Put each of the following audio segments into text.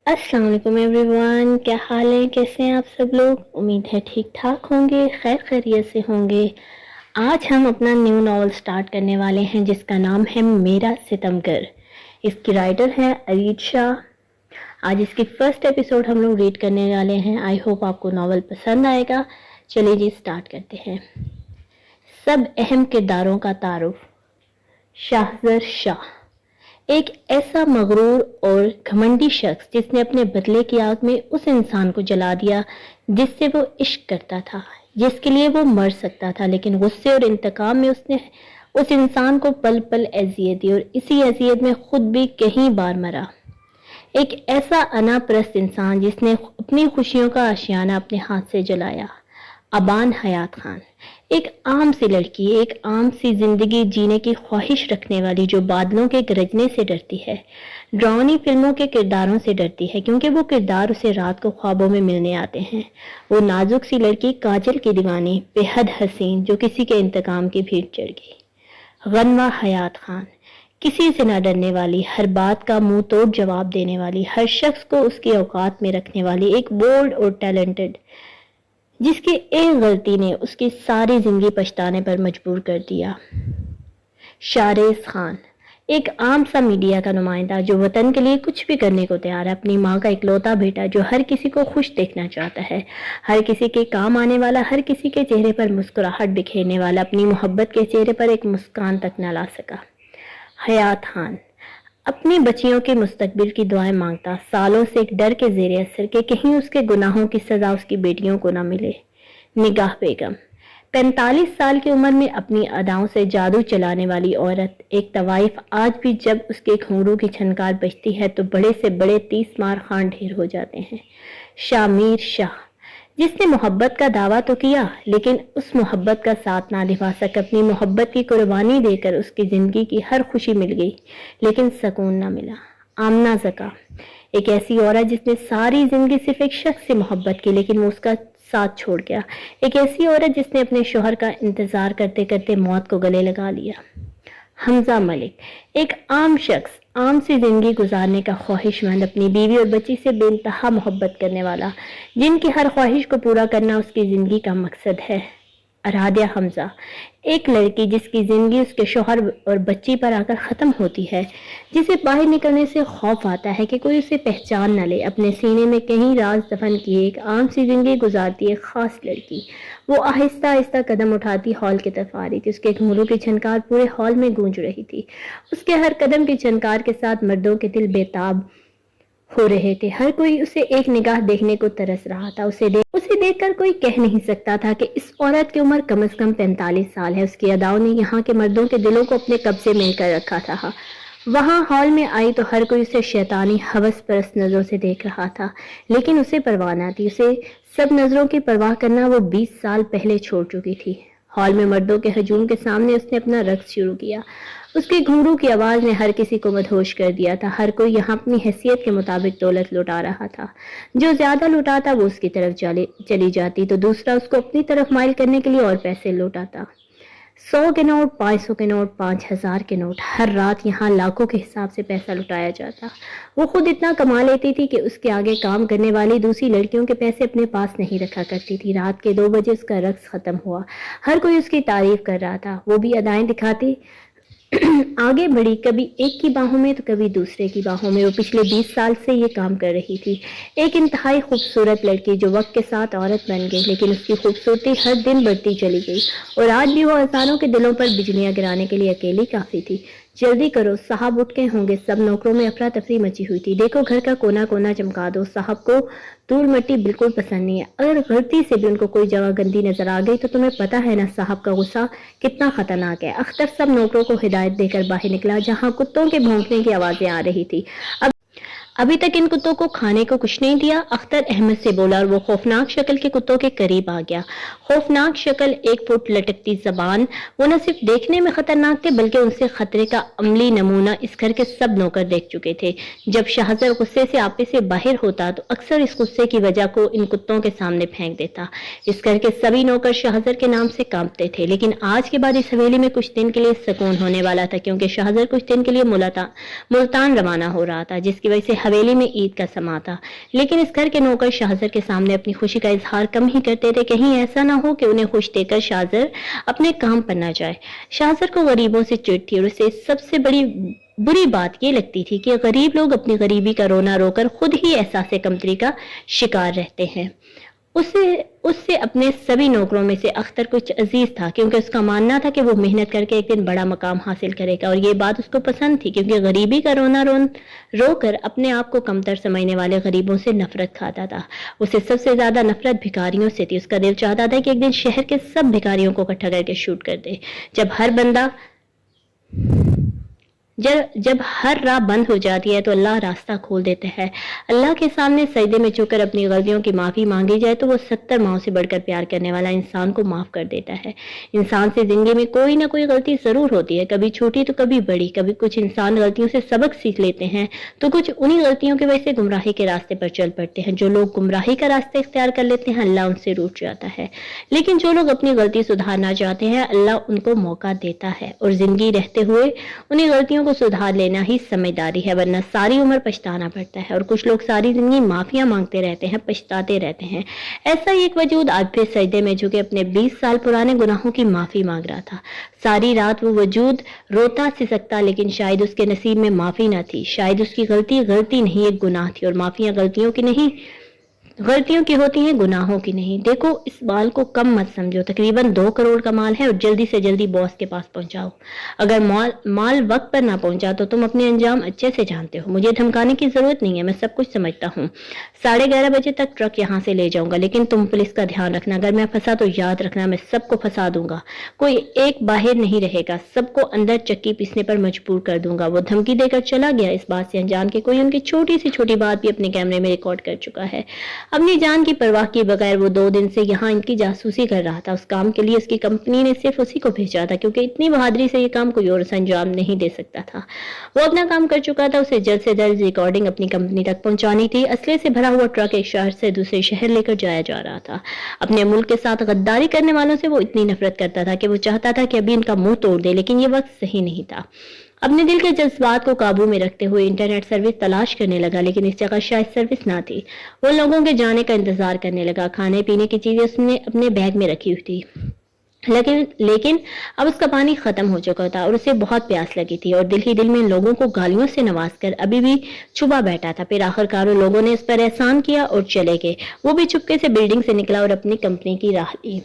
السلام علیکم every one, کیا حال ہے؟ کیسے ہیں آپ سب لوگ؟ امید ہے ٹھیک ٹھاک ہوں گے، خیر خیریت سے ہوں گے۔ آج ہم اپنا نیو ناول سٹارٹ کرنے والے ہیں جس کا نام ہے میرا ستمگر۔ اس کی رائٹر ہے ارید شاہ۔ آج اس کی فرسٹ ایپیسوڈ ہم لوگ ریڈ کرنے والے ہیں۔ آئی ہوپ آپ کو ناول پسند آئے گا۔ چلیے جی سٹارٹ کرتے ہیں۔ سب اہم کرداروں کا تعارف۔ شاہزر شاہ ایک ایسا مغرور اور گھمنڈی شخص جس نے اپنے بدلے کی آگ میں اس انسان کو جلا دیا جس سے وہ عشق کرتا تھا، جس کے لیے وہ مر سکتا تھا، لیکن غصے اور انتقام میں اس نے اس انسان کو پل پل اذیت دی اور اسی اذیت میں خود بھی کئی بار مرا۔ ایک ایسا انا پرست انسان جس نے اپنی خوشیوں کا آشیانہ اپنے ہاتھ سے جلایا۔ ابان حیات خان ایک عام سی لڑکی، ایک عام سی زندگی جینے کی خواہش رکھنے والی جو بادلوں کے گرجنے سے ڈرتی ہے، ڈراؤنی فلموں کے کرداروں سے ڈرتی ہے کیونکہ وہ کردار اسے رات کو خوابوں میں ملنے آتے ہیں۔ وہ نازک سی لڑکی، کاجل کی دیوانی، بے حد حسین جو کسی کے انتقام کی بھیڑ چڑھ گئی۔ غنوہ حیات خان کسی سے نہ ڈرنے والی، ہر بات کا منہ توڑ جواب دینے والی، ہر شخص کو اس کی اوقات میں رکھنے والی، ایک بولڈ اور ٹیلنٹڈ جس کی ایک غلطی نے اس کی ساری زندگی پچھتانے پر مجبور کر دیا۔ شاریز خان ایک عام سا میڈیا کا نمائندہ جو وطن کے لیے کچھ بھی کرنے کو تیار ہے، اپنی ماں کا اکلوتا بیٹا جو ہر کسی کو خوش دیکھنا چاہتا ہے، ہر کسی کے کام آنے والا، ہر کسی کے چہرے پر مسکراہٹ بکھیرنے والا، اپنی محبت کے چہرے پر ایک مسکان تک نہ لا سکا۔ حیات خان اپنی بچیوں کے مستقبل کی دعائیں مانگتا، سالوں سے ایک ڈر کے زیر اثر کہ کہیں اس کے گناہوں کی سزا اس کی بیٹیوں کو نہ ملے۔ نگاہ بیگم 45 سال کی عمر میں اپنی اداؤں سے جادو چلانے والی عورت، ایک طوائف آج بھی جب اس کے گھنگرو کی چھنکار بجتی ہے تو بڑے سے بڑے 30 مار خان ڈھیر ہو جاتے ہیں۔ شامیر شاہ جس نے محبت کا دعویٰ تو کیا لیکن اس محبت کا ساتھ نہ نبھا سکا، اپنی محبت کی قربانی دے کر اس کی زندگی کی ہر خوشی مل گئی لیکن سکون نہ ملا۔ آمنہ زکا ایک ایسی عورت جس نے ساری زندگی صرف ایک شخص سے محبت کی لیکن وہ اس کا ساتھ چھوڑ گیا، ایک ایسی عورت جس نے اپنے شوہر کا انتظار کرتے کرتے موت کو گلے لگا لیا۔ حمزہ ملک ایک عام شخص، عام سی زندگی گزارنے کا خواہش مند، اپنی بیوی اور بچی سے بے انتہا محبت کرنے والا، جن کی ہر خواہش کو پورا کرنا اس کی زندگی کا مقصد ہے۔ ارادیہ حمزہ ایک لڑکی جس کی زندگی اس کے شوہر اور بچی پر آ کر ختم ہوتی ہے، جسے باہر نکلنے سے خوف آتا ہے کہ کوئی اسے پہچان نہ لے، اپنے سینے میں کہیں راز دفن کیے ایک عام سی زندگی گزارتی ایک خاص لڑکی۔ وہ آہستہ آہستہ قدم اٹھاتی ہال کی طرف آ رہی تھی، اس کے گھنگرو کی چھنکار پورے ہال میں گونج رہی تھی، اس کے ہر قدم کی چھنکار کے ساتھ مردوں کے دل بےتاب ہو رہے تھے، ہر کوئی اسے ایک نگاہ دیکھنے کو ترس رہا تھا۔ اسے دیکھ کر کوئی کہہ نہیں سکتا تھا کہ اس عورت کی عمر کم از کم 45 سال ہے۔ اس کی اداؤں نے یہاں کے مردوں کے دلوں کو اپنے قبضے میں کر رکھا تھا۔ وہاں ہال میں آئی تو ہر کوئی اسے شیطانی ہوس پرست نظروں سے دیکھ رہا تھا لیکن اسے پرواہ نہ تھی، اسے سب نظروں کی پرواہ کرنا وہ 20 سال پہلے چھوڑ چکی تھی۔ ہال میں مردوں کے ہجوم کے سامنے اس نے اپنا رقص شروع کیا، اس کے گھنگرو کی آواز نے ہر کسی کو مدہوش کر دیا تھا۔ ہر کوئی یہاں اپنی حیثیت کے مطابق دولت لوٹا رہا تھا، جو زیادہ لوٹاتا وہ اس کی طرف چلی جاتی تو دوسرا اس کو اپنی طرف مائل کرنے کے لیے اور پیسے لوٹاتا۔ 100 کے نوٹ، 500 کے نوٹ، 5000 کے نوٹ، ہر رات یہاں لاکھوں کے حساب سے پیسہ لٹایا جاتا۔ وہ خود اتنا کما لیتی تھی کہ اس کے آگے کام کرنے والی دوسری لڑکیوں کے پیسے اپنے پاس نہیں رکھا کرتی تھی۔ رات کے 2 بجے اس کا رقص ختم ہوا، ہر کوئی اس کی تعریف کر رہا تھا، وہ بھی ادائیں دکھاتی آگے بڑھی، کبھی ایک کی باہوں میں تو کبھی دوسرے کی باہوں میں۔ وہ پچھلے 20 سال سے یہ کام کر رہی تھی، ایک انتہائی خوبصورت لڑکی جو وقت کے ساتھ عورت بن گئی لیکن اس کی خوبصورتی ہر دن بڑھتی چلی گئی اور آج بھی وہ ہزاروں کے دلوں پر بجلیاں گرانے کے لیے اکیلی کافی تھی۔ جلدی کرو، صاحب اٹھ کے ہوں گے۔ سب نوکروں میں افراتفری مچی ہوئی تھی۔ دیکھو گھر کا کونا کونا چمکا دو، صاحب کو دھول مٹی بالکل پسند نہیں ہے، اگر غلطی سے بھی ان کو کوئی جگہ گندی نظر آ گئی تو تمہیں پتا ہے نا صاحب کا غصہ کتنا خطرناک ہے۔ اختر سب نوکروں کو ہدایت دے کر باہر نکلا جہاں کتوں کے بھونکنے کی آوازیں آ رہی تھی۔ ابھی تک ان کتوں کو کھانے کو کچھ نہیں دیا، اختر احمد سے بولا اور وہ خوفناک شکل کے کتوں کے قریب آ گیا۔ خوفناک شکل، 1 فٹ لٹکتی زبان، وہ نہ صرف دیکھنے میں خطرناک تھے بلکہ ان سے خطرے کا عملی نمونہ اس گھر کے سب نوکر دیکھ چکے تھے۔ جب شاہزر غصے سے آپے سے باہر ہوتا تو اکثر اس غصے کی وجہ کو ان کتوں کے سامنے پھینک دیتا۔ اس گھر کے سبھی نوکر شاہزر کے نام سے کانپتے تھے لیکن آج کے بعد اس حویلی میں کچھ دن کے لیے سکون ہونے والا تھا کیونکہ شاہزر کچھ دن کے لیے ملتان روانہ ہو رہا تھا، جس کی وجہ سے حویلی میں عید کا سما تھا، لیکن اس گھر کے نوکر شاہزر کے سامنے اپنی خوشی کا اظہار کم ہی کرتے تھے، کہیں ایسا نہ ہو کہ انہیں خوش دیکھ کر شاہزر اپنے کام پر نہ جائے۔ شاہزر کو غریبوں سے چڑ تھی اور اسے سب سے بری بات یہ لگتی تھی کہ غریب لوگ اپنی غریبی کا رونا رو کر خود ہی احساس کمتری کا شکار رہتے ہیں۔ اس سے اپنے سبھی نوکروں میں سے اختر کچھ عزیز تھا، کیونکہ اس کا ماننا تھا کہ وہ محنت کر کے ایک دن بڑا مقام حاصل کرے گا، اور یہ بات اس کو پسند تھی کیونکہ غریبی کا رونا رو کر اپنے آپ کو کمتر سمجھنے والے غریبوں سے نفرت کھاتا تھا۔ اسے سب سے زیادہ نفرت بھکاریوں سے تھی۔ اس کا دل چاہتا تھا کہ ایک دن شہر کے سب بھکاریوں کو اکٹھا کر کے شوٹ کر دے۔ جب ہر راہ بند ہو جاتی ہے تو اللہ راستہ کھول دیتا ہے۔ اللہ کے سامنے سجدے میں جھک کر اپنی غلطیوں کی معافی مانگی جائے تو وہ 70 ماؤں سے بڑھ کر پیار کرنے والا انسان کو معاف کر دیتا ہے۔ انسان سے زندگی میں کوئی نہ کوئی غلطی ضرور ہوتی ہے، کبھی چھوٹی تو کبھی بڑی۔ کبھی کچھ انسان غلطیوں سے سبق سیکھ لیتے ہیں تو کچھ انہی غلطیوں کی وجہ سے گمراہی کے راستے پر چل پڑتے ہیں۔ جو لوگ گمراہی کا راستہ اختیار کر لیتے ہیں اللہ ان سے روٹھ جاتا ہے، لیکن جو لوگ اپنی غلطی سدھارنا چاہتے ہیں اللہ ان کو موقع دیتا ہے، اور زندگی رہتے ہوئے انہیں غلطیوں کو سدھار لینا ہی سمجھداری ہے، ورنہ ساری عمر پچھتانا پڑتا ہے۔ اور کچھ لوگ ساری زندگی معافیاں مانگتے رہتے ہیں، پچھتاتے رہتے ہیں۔ ایسا ہی ایک وجود آج پھر سجدے میں جھکے اپنے 20 سال پرانے گناہوں کی معافی مانگ رہا تھا۔ ساری رات وہ وجود روتا سسکتا، لیکن شاید اس کے نصیب میں معافی نہ تھی، شاید اس کی غلطی نہیں ایک گناہ تھی، اور معافیاں غلطیوں کی ہوتی ہیں، گناہوں کی نہیں۔ دیکھو اس مال کو کم مت سمجھو، تقریباً 2 کروڑ کا مال ہے اور جلدی سے جلدی باس کے پاس پہنچاؤ۔ اگر مال وقت پر نہ پہنچا تو تم اپنے انجام اچھے سے جانتے ہو، مجھے دھمکانے کی ضرورت نہیں ہے، میں سب کچھ سمجھتا ہوں۔ 11:30 بجے تک ٹرک یہاں سے لے جاؤں گا، لیکن تم پولیس کا دھیان رکھنا، اگر میں پھنسا تو یاد رکھنا میں سب کو پھنسا دوں گا، کوئی ایک باہر نہیں رہے گا، سب کو اندر چکی پیسنے پر مجبور کر دوں گا۔ وہ دھمکی دے کر چلا گیا، اس بات سے انجان کہ کوئی ان کی چھوٹی سے چھوٹی بات بھی اپنے کیمرے میں ریکارڈ کر چکا ہے۔ اپنی جان کی پرواہ کیے بغیر وہ 2 دن سے یہاں ان کی جاسوسی کر رہا تھا۔ اس کام کے لیے اس کی کمپنی نے صرف اسی کو بھیجا تھا، کیونکہ اتنی بہادری سے یہ کام کوئی اور انجام نہیں دے سکتا تھا۔ وہ اپنا کام کر چکا تھا، اسے جلد سے جلد ریکارڈنگ اپنی کمپنی تک پہنچانی تھی۔ اسلحے سے بھرا ہوا ٹرک ایک شہر سے دوسرے شہر لے کر جایا جا رہا تھا۔ اپنے ملک کے ساتھ غداری کرنے والوں سے وہ اتنی نفرت کرتا تھا کہ وہ چاہتا تھا کہ ابھی ان کا منہ توڑ دے، لیکن یہ وقت صحیح نہیں تھا۔ اپنے دل کے جذبات کو قابو میں رکھتے ہوئے انٹرنیٹ سروس تلاش کرنے لگا، لیکن اس جگہ شاید سروس نہ تھی۔ وہ لوگوں کے جانے کا انتظار کرنے لگا، کھانے پینے کی چیزیں اس نے اپنے بیگ میں رکھی ہوئی تھی، لیکن اب اس کا پانی ختم ہو چکا تھا اور اسے بہت پیاس لگی تھی، اور دل ہی دل میں ان لوگوں کو گالیوں سے نواز کر ابھی بھی چھپا بیٹھا تھا۔ پھر آخرکار ان لوگوں نے اس پر احسان کیا اور چلے گئے۔ وہ بھی چپکے سے بلڈنگ سے نکلا اور اپنی کمپنی کی راہ لی۔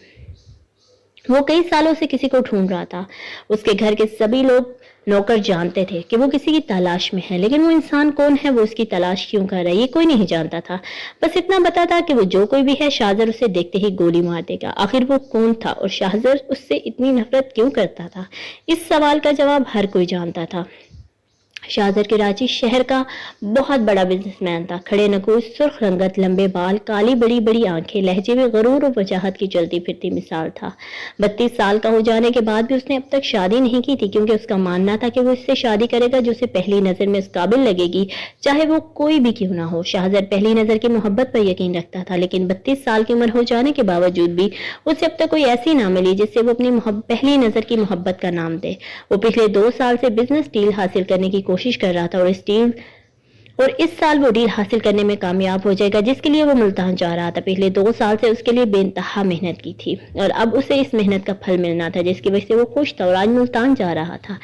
وہ کئی سالوں سے کسی کو ڈھونڈ رہا تھا۔ اس کے گھر کے سبھی لوگ نوکر جانتے تھے کہ وہ کسی کی تلاش میں ہے، لیکن وہ انسان کون ہے، وہ اس کی تلاش کیوں کر رہا ہے، یہ کوئی نہیں جانتا تھا۔ بس اتنا پتا تھا کہ وہ جو کوئی بھی ہے شاہزر اسے دیکھتے ہی گولی مار دے گا۔ آخر وہ کون تھا اور شاہزر اس سے اتنی نفرت کیوں کرتا تھا؟ اس سوال کا جواب ہر کوئی جانتا تھا۔ شاہزر کراچی شہر کا بہت بڑا بزنس مین تھا، کھڑے نکوش، سرخ رنگت، لمبے بال، کالی بڑی بڑی آنکھیں، لہجے میں غرور اور وجاہت کی چلتی پھرتی مثال تھا۔ 32 سال کا ہو جانے کے بعد بھی اس نے اب تک شادی نہیں کی تھی، کیونکہ اس کا ماننا تھا کہ وہ اس سے شادی کرے گا جو اسے پہلی نظر میں اس قابل لگے گی، چاہے وہ کوئی بھی کیوں نہ ہو۔ شاہزر پہلی نظر کی محبت پر یقین رکھتا تھا، لیکن 32 سال کی عمر ہو جانے کے باوجود بھی اسے اب تک کوئی ایسی نہ ملی جس سے وہ اپنی پہلی نظر کی محبت کا نام دے۔ وہ پچھلے 2 سال سے بزنس ڈیل حاصل کرنے کی کوشش کر رہا تھا، اور اس سال وہ ڈیل حاصل کرنے میں کامیاب ہو جائے گا جس کے لیے وہ ملتان جا رہا تھا۔ پچھلے 2 سال سے اس کے لیے بے انتہا محنت کی تھی، اور اب اسے اس محنت کا پھل ملنا تھا جس کی وجہ سے وہ خوش تھا اور آج ملتان جا رہا تھا۔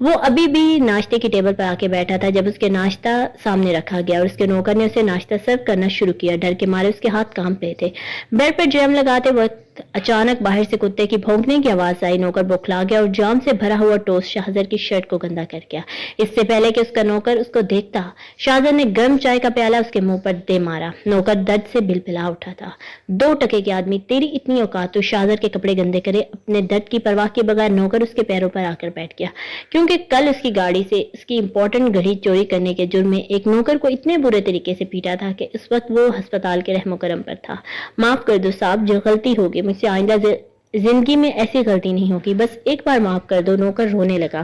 وہ ابھی بھی ناشتے کی ٹیبل پر آ کے بیٹھا تھا جب اس کے ناشتہ سامنے رکھا گیا، اور اس کے نوکر نے اسے ناشتہ سرو کرنا شروع کیا۔ ڈر کے مارے اس کے ہاتھ کانپ رہے تھے۔ بیڈ پر جام لگاتے وقت اچانک باہر سے کتے کی بھونکنے کی آواز آئی۔ نوکر بوکھلا گیا اور جام سے بھرا ہوا ٹوسٹ شاہزر کی شرٹ کو گندا کر گیا۔ اس سے پہلے کہ اس کا نوکر اس کو دیکھتا، شاہزر نے گرم چائے کا پیالہ اس کے منہ پر دے مارا۔ نوکر درد سے بلبلا اٹھا تھا۔ 2 ٹکے کے آدمی، تیری اتنی اوقات تو شاہزر کے کپڑے گندے کرے۔ اپنے درد کی پرواہ کے بغیر نوکر اس کے پیروں پر آ کر بیٹھ گیا، کیونکہ کل اس کی گاڑی سے اس کی امپورٹنٹ گھڑی چوری کرنے کے جرم میں ایک نوکر کو اتنے برے طریقے سے پیٹا تھا کہ اس وقت وہ ہسپتال کے رحم و کرم پر تھا۔ معاف کر دو صاحب، جو غلطی ہوگی مجھ سے آئندہ زندگی میں ایسی غلطی نہیں ہوگی، بس ایک بار معاف کر دو۔ نوکر رونے لگا۔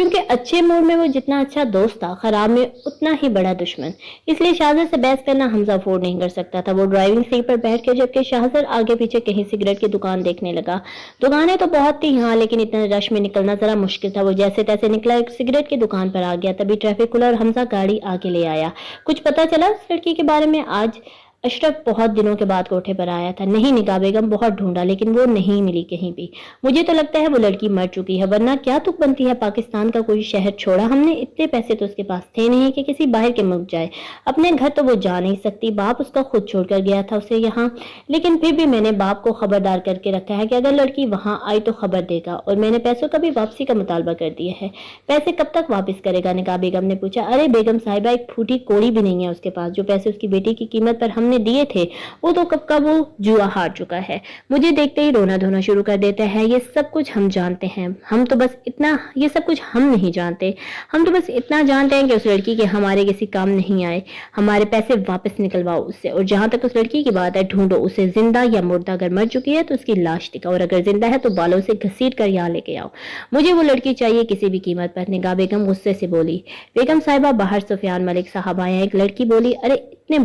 کیونکہ اچھے موڈ میں وہ جتنا اچھا دوست تھا، خراب میں اتنا ہی بڑا دشمن۔ اس لیے شاہزر سے بحث کرنا حمزہ افورڈ نہیں کر سکتا تھا۔ وہ ڈرائیونگ سیٹ پر بیٹھ کے جبکہ شاہزر آگے پیچھے کہیں سگریٹ کی دکان دیکھنے لگا۔ دکانیں تو بہت تھی یہاں، لیکن اتنے رش میں نکلنا ذرا مشکل تھا۔ وہ جیسے تیسے نکلا، ایک سگریٹ کی دکان پر آ گیا، تبھی ٹریفک کھلا اور حمزہ گاڑی آگے لے آیا۔ کچھ پتا چلا اس لڑکی کے بارے میں؟ آج اشرف بہت دنوں کے بعد کوٹھے پر آیا تھا۔ نہیں نگاہ بیگم، بہت ڈھونڈا لیکن وہ نہیں ملی کہیں بھی۔ مجھے تو لگتا ہے وہ لڑکی مر چکی ہے، ورنہ کیا تک بنتی ہے پاکستان کا کوئی شہر چھوڑا ہم نے۔ اتنے پیسے تو اس کے پاس تھے نہیں کہ کسی باہر کے ملک جائے، اپنے گھر تو وہ جا نہیں سکتی، باپ اس کا خود چھوڑ کر گیا تھا اسے یہاں۔ لیکن پھر بھی میں نے باپ کو خبردار کر کے رکھا ہے کہ اگر لڑکی وہاں آئی تو خبر دے گا، اور میں نے پیسوں کا بھی واپسی کا مطالبہ کر دیا ہے۔ پیسے کب تک واپس کرے گا؟ نگاہ بیگم نے پوچھا۔ ارے بیگم صاحبہ، ایک پھوٹی کوڑی بھی نہیں ہے اس کے پاس۔ جو پیسے اس کی بیٹی کی قیمت پر ہم نے دیے تھے وہ تو کب کا وہ جوا ہار چکا ہے۔ مجھے دیکھتے ہی رونا دھونا شروع کر دیتا ہے۔ یہ سب کچھ ہم جانتے ہیں، ہم تو بس اتنا، یہ سب کچھ ہم نہیں جانتے، ہم تو بس اتنا جانتے ہیں کہ اس لڑکی کے ہمارے کسی کام نہیں آئے۔ ہمارے پیسے واپس نکلواؤ اس سے، اور جہاں تک اس لڑکی کی بات ہے، ڈھونڈو اسے، زندہ یا مردہ۔ اگر مر چکی ہے تو اس کی لاش دکھاؤ، اور اگر زندہ ہے تو بالوں سے گھسیٹ کر یہاں لے کے آؤ۔ مجھے وہ لڑکی چاہیے کسی بھی قیمت پر۔ نگاہ بیگم غصے سے بولی۔ بیگم صاحبہ، باہر سفیان ملک صاحب آئے ہیں۔ ایک لڑکی بولی۔ ارے اتنے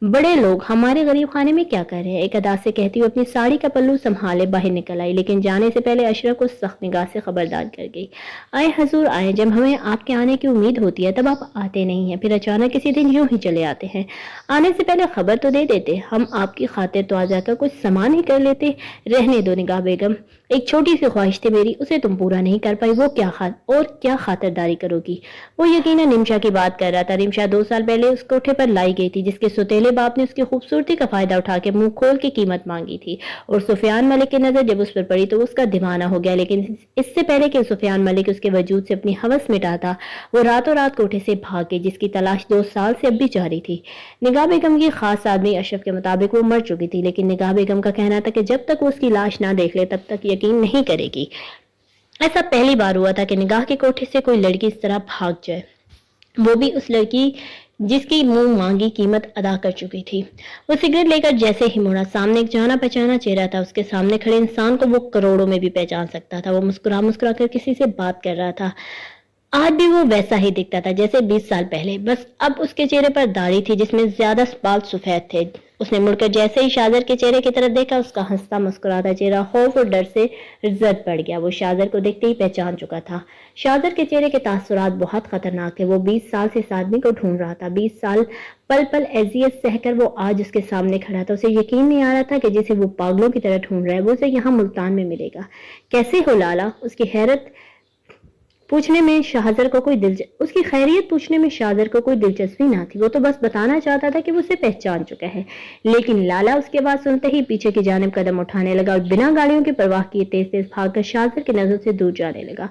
بڑے لوگ ہمارے غریب خانے میں کیا کر رہے ہیں؟ ایک ادا سے کہتی ہوئی اپنی ساڑی کا پلو سنبھالے باہر نکل آئی، لیکن جانے سے پہلے اشرف کو سخت نگاہ سے خبردار کر گئی۔ آئے حضور آئے، جب ہمیں آپ کے آنے کی امید ہوتی ہے تب آپ آتے نہیں ہیں، پھر اچانک کسی دن یوں ہی چلے آتے ہیں۔ آنے سے پہلے خبر تو دے دیتے، ہم آپ کی خاطر تو آ جا کر کچھ سامان ہی کر لیتے۔ رہنے دو نگاہ بیگم، ایک چھوٹی سی خواہش تھی میری، اسے تم پورا نہیں کر پائی، وہ کیا خاطرداری کرو گی؟ وہ یقیناً رمشا کی بات کر رہا تھا۔ رمشا 2 سال پہلے اس کوٹھے پر لائی گئی تھی، جس کے سوتیلے باپ نے اس کی خوبصورتی کا فائدہ اٹھا کے منہ کھول کے قیمت مانگی تھی، اور سفیان ملک کی نظر جب اس پر پڑی تو اس کا دیوانہ ہو گیا۔ لیکن اس سے پہلے کہ سفیان ملک اس کے وجود سے اپنی ہوس مٹاتا، وہ راتوں رات کوٹھے سے بھاگ گئی، جس کی تلاش 2 سال سے اب بھی جاری تھی۔ نگاہ بیگم کی خاص آدمی اشرف کے مطابق وہ مر چکی تھی، لیکن نگاہ بیگم کا کہنا تھا کہ جب تک وہ اس کی لاش نہ دیکھ لے تب تک یقین نہیں کرے گی۔ ایسا پہلی بار ہوا تھا کہ نگاہ کے کوٹھے سے کوئی لڑکی اس طرح بھاگ جائے، وہ بھی اس لڑکی جس کی منہ مانگی قیمت ادا کر چکی تھی۔ وہ سگریٹ لے کر جیسے ہی مڑا، سامنے ایک جانا پہچانا چہرہ تھا۔ اس کے سامنے کھڑے انسان کو وہ کروڑوں میں بھی پہچان سکتا تھا۔ وہ مسکرا کر کسی سے بات کر رہا تھا۔ آج بھی وہ ویسا ہی دکھتا تھا جیسے 20 سال پہلے، بس اب اس کے چہرے پر داڑھی تھی جس میں زیادہ بال سفید تھے۔ اس نے مڑ کر جیسے ہی شاہزر کے چہرے کی طرف دیکھا، اس کا ہنستا مسکراتا چہرہ خوف اور ڈر سے زرد پڑ گیا۔ وہ شاہزر کو دیکھتے ہی پہچان چکا تھا۔ شاہزر کے چہرے کے تاثرات بہت خطرناک تھے۔ وہ 20 سال سے اس آدمی کو ڈھونڈ رہا تھا، 20 سال پل پل اذیت سہ کر وہ آج اس کے سامنے کھڑا تھا۔ اسے یقین نہیں آ رہا تھا کہ جسے وہ پاگلوں کی طرح ڈھونڈ رہا ہے وہ اسے یہاں ملتان میں ملے گا۔ کیسے ہو لالا؟ اس کی خیریت پوچھنے میں شاہزر کو کوئی دلچسپی نہ تھی۔ وہ تو بس بتانا چاہتا تھا کہ وہ اسے پہچان چکا ہے، لیکن لالا اس کے بات سنتے ہی پیچھے کی جانب قدم اٹھانے لگا اور بنا گاڑیوں کی پرواہ کیے تیز تیز بھاگ کر شاہزر کی نظر سے دور جانے لگا۔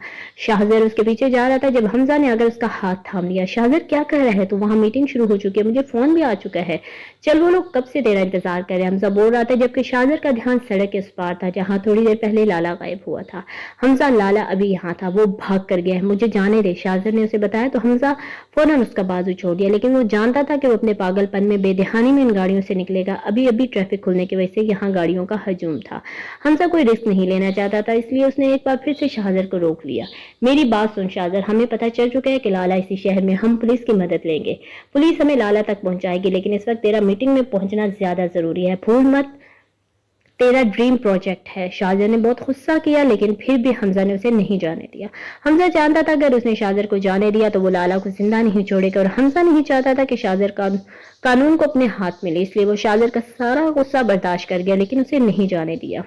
شاہزر اس کے پیچھے جا رہا تھا جب حمزہ نے اگر اس کا ہاتھ تھام لیا۔ شاہزر کیا کر رہا ہے تو؟ وہاں میٹنگ شروع ہو چکی ہے، مجھے فون بھی آ چکا ہے، چل وہ لوگ کب سے تیرا انتظار کر رہے ہیں، حمزہ بول رہا تھا، جبکہ شاہزر کا دھیان سڑک کے اس پار تھا جہاں تھوڑی دیر پہلے لالا غائب ہوا تھا۔ حمزہ، لالا ابھی یہاں تھا، وہ بھاگ کر گیا ہے، مجھے جانے دے، شاہزر نے اسے بتایا تو حمزہ فوراً اس کا بازو چھوڑ دیا، لیکن وہ جانتا تھا کہ وہ اپنے پاگل پن میں بے دہانی میں ان گاڑیوں سے نکلے گا۔ ابھی ٹریفک کھلنے کی وجہ سے یہاں گاڑیوں کا ہجوم تھا۔ حمزہ کوئی رسک نہیں لینا چاہتا تھا، اس لیے اس نے ایک بار پھر سے شاہزر کو روک لیا۔ میری بات سن شاہزر، ہمیں پتہ چل چکا ہے کہ لالا اسی شہر میں، ہم پولیس کی مدد لیں گے، پولیس ہمیں لالا تک پہنچائے گی، لیکن اس وقت تیرا میٹنگ میں پہنچنا زیادہ ضروری ہے، بھول مت، تیرا ڈریم پروجیکٹ ہے۔ شاہزر نے بہت غصہ کیا، لیکن پھر بھی حمزہ نے اسے نہیں جانے دیا۔ حمزہ جانتا تھا اگر اس نے شاہزر کو جانے دیا تو وہ لالا کو زندہ نہیں چھوڑے گا، اور حمزہ نہیں چاہتا تھا کہ شاہزر قانون کو اپنے ہاتھ ملے، اس لیے وہ شاہزر کا سارا غصہ برداشت کر گیا، لیکن اسے نہیں جانے دیا۔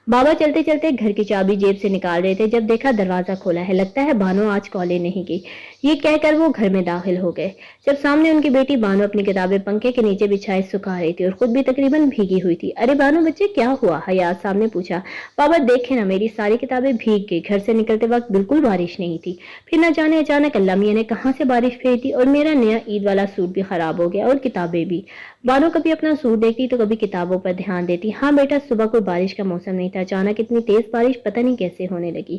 بابا چلتے چلتے گھر کی چابی جیب سے نکال رہے تھے جب دیکھا دروازہ کھولا ہے، لگتا ہے بانو آج کالج نہیں گئی، یہ کہہ کر وہ گھر میں داخل ہو گئے۔ جب سامنے ان کی بیٹی بانو اپنی کتابیں پنکھے کے نیچے بچھائے سکھا رہی تھی اور خود بھی تقریباً بھیگی ہوئی تھی۔ ارے بانو بچے کیا ہوا؟ حیات صاحب نے پوچھا۔ بابا دیکھے نا، میری ساری کتابیں بھیگ گئی، گھر سے نکلتے وقت بالکل بارش نہیں تھی، پھر نہ جانے اچانک اللہ میاں نے کہاں سے بارش بھیج دی، اور میرا نیا عید والا سوٹ بھی خراب ہو گیا اور کتابیں بھی۔ بانو کبھی اپنا سوٹ دیکھتی تو کبھی کتابوں پر دھیان دیتی۔ ہاں بیٹا، صبح کوئی بارش کا موسم نہیں تھا، اچانک اتنی تیز بارش پتہ نہیں کیسے ہونے لگی۔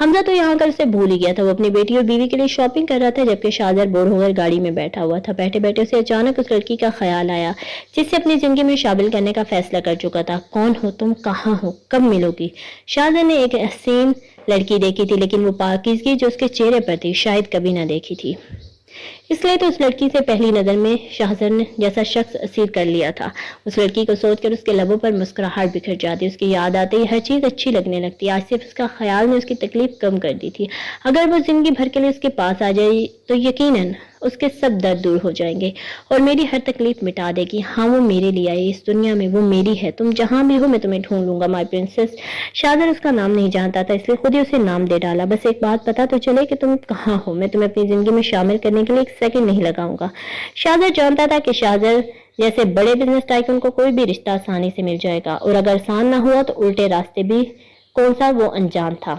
حمزہ تو یہاں کر اسے بھول ہی گیا تھا. وہ اپنی بیٹی اور بیوی کے لیے شاپنگ کر رہا تھا جبکہ شاذر بور ہو کر گاڑی میں بیٹھا ہوا تھا. بیٹھے بیٹھے اسے اچانک اس لڑکی کا خیال آیا جس سے اپنی زندگی میں شامل کرنے کا فیصلہ کر چکا تھا. کون ہو تم؟ کہاں ہو؟ کب ملو گی؟ شاذر نے ایک حسین لڑکی دیکھی تھی لیکن وہ پاکیزگی جو اس کے چہرے پر تھی شاید کبھی نہ دیکھی تھی. اس لیے تو اس لڑکی سے پہلی نظر میں شاہزر نے جیسا شخص اسیر کر لیا تھا. اس لڑکی کو سوچ کر اس کے لبوں پر مسکراہٹ بکھر جاتی. اس کی یاد آتے ہی ہر چیز اچھی لگنے لگتی. آج صرف اس کا خیال نے اس کی تکلیف کم کر دی تھی. اگر وہ زندگی بھر کے لیے اس کے پاس آ جائے تو یقیناً اس کے سب درد دور ہو جائیں گے اور میری ہر تکلیف مٹا دے گی. ہاں وہ میرے لیے آئی. اس دنیا میں وہ میری ہے. تم جہاں بھی ہو میں تمہیں ڈھونڈ لوں گا مائی پرنسس. شاذر اس کا نام نہیں جانتا تھا اس لیے خود ہی اسے نام دے ڈالا. بس ایک بات پتا تو چلے کہ تم کہاں ہو. میں تمہیں اپنی زندگی میں شامل کرنے کے لیے ایک سیکنڈ نہیں لگاؤں گا. شاذر جانتا تھا کہ شاذر جیسے بڑے بزنس ٹائکون کو کوئی بھی رشتہ آسانی سے مل جائے گا اور اگر آسان نہ ہوا تو الٹے راستے بھی. کون سا؟ وہ انجان تھا.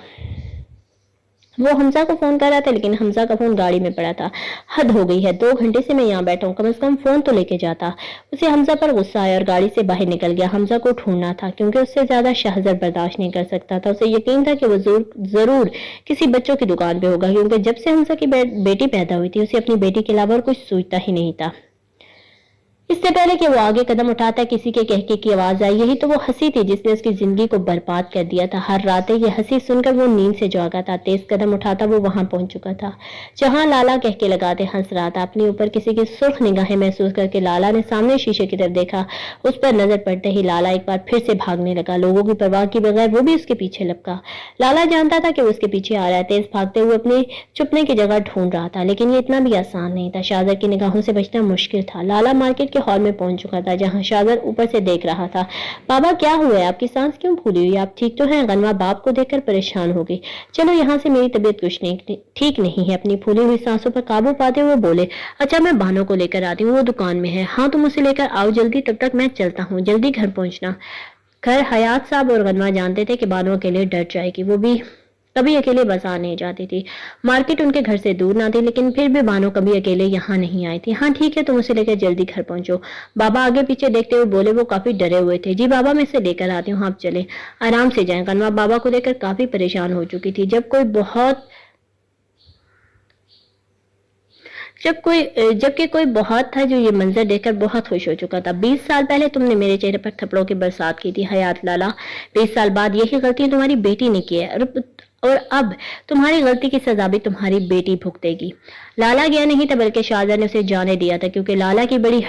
وہ حمزہ کو فون کر رہا تھا لیکن حمزہ کا فون گاڑی میں پڑا تھا. حد ہو گئی ہے. 2 گھنٹے سے میں یہاں بیٹھا ہوں. کم از کم فون تو لے کے جاتا. اسے حمزہ پر غصہ آیا اور گاڑی سے باہر نکل گیا. حمزہ کو ڈھونڈنا تھا کیونکہ اس سے زیادہ شاہزر برداشت نہیں کر سکتا تھا. اسے یقین تھا کہ وہ ضرور کسی بچوں کی دکان پہ ہوگا کیونکہ جب سے حمزہ کی بیٹی پیدا ہوئی تھی اسے اپنی بیٹی کے علاوہ اور کچھ سوچتا ہی نہیں تھا. اس سے پہلے کہ وہ آگے قدم اٹھاتا کسی کے کہکے کی آواز آئی. یہی تو وہ ہنسی تھی جس نے اس کی زندگی کو برباد کر دیا تھا. ہر رات یہ ہنسی سن کر وہ نیند سے جاگا تھا. تیز قدم اٹھاتا وہ وہاں پہنچ چکا تھا جہاں لالا کہکے لگاتے ہنس رہا تھا. اپنے اوپر کسی کی سرخ نگاہیں محسوس کر کے لالا نے سامنے شیشے کی طرف دیکھا. اس پر نظر پڑتے ہی لالا ایک بار پھر سے بھاگنے لگا. لوگوں کی پرواہ کے بغیر وہ بھی اس کے پیچھے لپکا. لالا جانتا تھا کہ وہ اس کے پیچھے آ رہا ہے. تیز بھاگتے ہوئے اپنی چھپنے کی جگہ ڈھونڈ رہا تھا لیکن یہ اتنا بھی آسان نہیں تھا. شاذر کی نگاہوں سے بچنا مشکل تھا. لالا مارکیٹ کے ہال میں پہنچ چکا تھا جہاں شاذر اوپر سے دیکھ رہا تھا. بابا کیا ہوا ہے؟ آپ کی سانس کیوں پھولی ہوئی؟ آپ ٹھیک تو ہیں؟ غنوہ باپ کو دیکھ کر پریشان ہو گئی. چلو یہاں سے، میری طبیعت کچھ نہیں ٹھیک نہیں ہے. اپنی پھولی ہوئی سانسوں پر قابو پاتے ہوئے بولے. اچھا میں بانو کو لے کر آتی ہوں. وہ دکان میں ہے. ہاں تم اسے لے کر آؤ جلدی. تب تک میں چلتا ہوں. جلدی گھر پہنچنا. خیر حیات صاحب اور غنوہ جانتے تھے کہ بانو اکیلے ڈر جائے گی. وہ بھی کبھی اکیلے بازار نہیں جاتی تھی. مارکیٹ ان کے گھر سے دور نہ تھی لیکن پھر بھی بانو کبھی اکیلے یہاں نہیں آئی تھی. ہاں ٹھیک ہے تم اسے لے کر جلدی گھر پہنچو. بابا آگے پیچھے دیکھتے ہوئے بولے. وہ کافی ڈرے ہوئے تھے. جی بابا میں اسے لے کر آتی ہوں. آپ چلیں. آرام سے جائیں. غنوہ بابا کو دیکھ کر کافی پریشان ہو چکی تھی. جبکہ کوئی بہت تھا جو یہ منظر دیکھ کر بہت خوش ہو چکا تھا. 20 سال پہلے تم نے میرے چہرے پر تھپڑوں کی برسات کی تھی حیات لالا. 20 سال بعد یہی غلطی تمہاری بیٹی نے کی ہے اور اب تمہاری غلطی کی سزا بھی تمہاری بیٹی بھگتے گی. لالا گیا نہیں تھا بلکہ شاذر نے اسے جانے دیا تھا کیونکہ لالا کی بوڑھی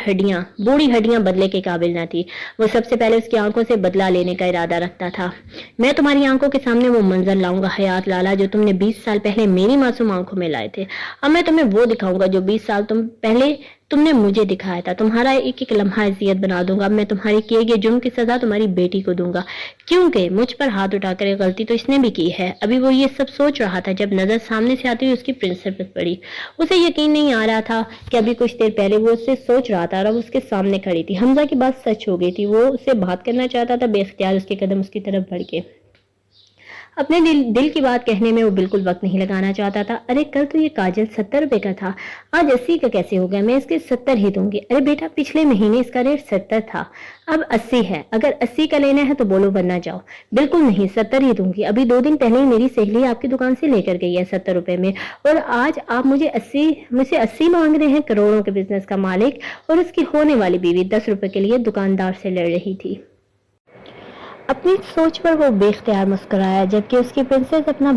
ہڈیاں بدلے کے قابل نہ تھی. وہ سب سے پہلے اس کی آنکھوں سے بدلہ لینے کا ارادہ رکھتا تھا. میں تمہاری آنکھوں کے سامنے وہ منظر لاؤں گا حیات لالا جو تم نے 20 سال پہلے میری معصوم آنکھوں میں لائے تھے. اب میں تمہیں وہ دکھاؤں گا جو 20 سال پہلے تم نے مجھے دکھایا تھا. تمہارا ایک ایک لمحہ اذیت بنا دوں گا. میں تمہاری کیے گئے جرم کی سزا تمہاری بیٹی کو دوں گا کیونکہ مجھ پر ہاتھ اٹھا کر غلطی تو اس نے بھی کی ہے. ابھی وہ یہ سب سوچ رہا تھا جب نظر سامنے سے آتی ہوئی اس کی پرنسس پر پڑی. اسے یقین نہیں آ رہا تھا کہ ابھی کچھ دیر پہلے وہ اس سے سوچ رہا تھا اور اب اس کے سامنے کھڑی تھی. حمزہ کی بات سچ ہو گئی تھی. وہ اس سے بات کرنا چاہتا تھا. بے اختیار اس کے قدم اس کی طرف بڑھ گئے. اپنے دل کی بات کہنے میں وہ بالکل وقت نہیں لگانا چاہتا تھا. ارے کل تو یہ کاجل 70 روپے کا تھا. آج 80 کا کیسے ہو گیا؟ میں اس کے 70 ہی دوں گی. ارے بیٹا پچھلے مہینے اس کا ریٹ 70 تھا. اب 80 ہے. اگر 80 کا لینا ہے تو بولو ورنہ جاؤ. بالکل نہیں 70 ہی دوں گی. ابھی 2 دن پہلے ہی میری سہیلی آپ کی دکان سے لے کر گئی ہے 70 روپے میں اور آج آپ مجھے 80 مانگ رہے ہیں. کروڑوں کے بزنس کا مالک اور اس کی ہونے والی بیوی 10 روپے کے لیے دکاندار سے لڑ رہی تھی. اپنی سوچ پر وہ بے اختیار مسکرایا جبکہ اس کی پرنسس اپنے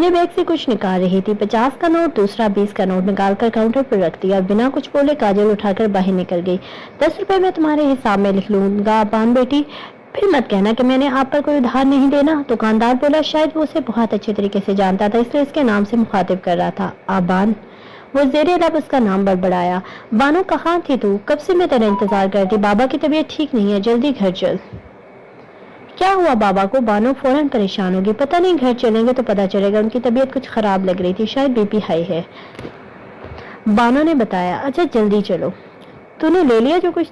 بیگ سے کچھ نکال رہی تھی. 50 کا نوٹ دوسرا 20 کا نوٹ نکال کر کاؤنٹر پر رکھ دیا اور بنا کچھ بولے کاجل اٹھا کر باہر نکل گئی. 10 روپے میں تمہارے حساب میں لکھ لوں گا بان بیٹی. پھر مت کہنا کہ میں نے آپ پر کوئی ادھار نہیں دینا. دکاندار بولا. شاید وہ اسے بہت اچھے طریقے سے جانتا تھا اس لیے اس کے نام سے مخاطب کر رہا تھا. آبان. وہ زیر لب اس کا نام بڑبڑایا. بانو کہاں تھی تو؟ کب سے میں تیرا انتظار کرتی. بابا کی طبیعت ٹھیک نہیں ہے. جلدی گھر چل. کیا ہوا بابا کو؟ بانو فوراً پریشان ہوگی. پتہ نہیں گھر چلیں گے تو پتہ چلے گا. ان کی طبیعت کچھ خراب لگ رہی تھی. شاید بی پی ہائی ہے. بانو نے بتایا. اچھا جلدی چلو. تو نے لے لیا جو کچھ